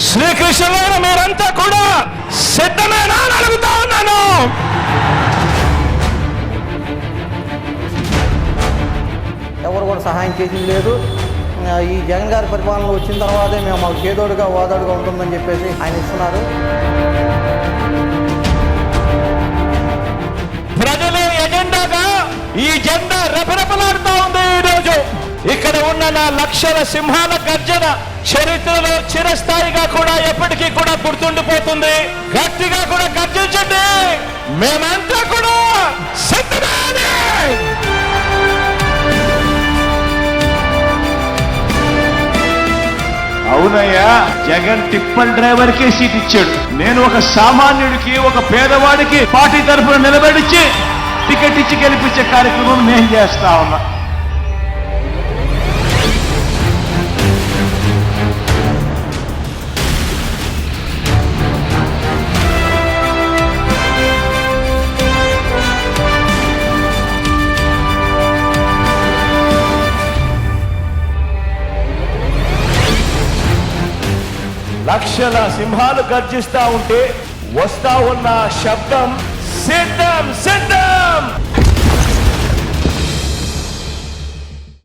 శ్రీకృష్ణులైన మీరంతా కూడా సిద్ధమేనా అని అడుగుతా ఉన్నాను. ఎవరు కూడా సహాయం చేసింది లేదు. ఈ జగన్ గారి పరిపాలన వచ్చిన తర్వాతే మేము మాకు చేదోడుగా ఓదాడుగా ఉంటుందని చెప్పేసి ఆయన ఇస్తున్నారు. ప్రజల ఎజెండాగా ఈ జెండా రెపరెపలాడుతూ ఉంది. ఈరోజు ఇక్కడ ఉన్న నా లక్షల సింహాల గర్జన చరిత్రలో చిరస్థాయిగా కూడా ఎప్పటికీ కూడా గుర్తుండిపోతుంది. గట్టిగా కూడా గర్జించండి, మేమంతా కూడా సిద్ధమే. అవునయ్యా, జగన్ టిప్పర్ డ్రైవర్ కే సీట్ ఇచ్చాడు. నేను ఒక సామాన్యుడికి, ఒక పేదవాడికి పార్టీ తరఫున నిలబడిచ్చి టికెట్ ఇచ్చి గెలిపించే కార్యక్రమం నేను చేస్తా ఉన్నా. లక్షల సింహాలు గర్జిస్తా ఉంటే వస్తా ఉన్న శబ్దం సిద్ధం సిద్ధం.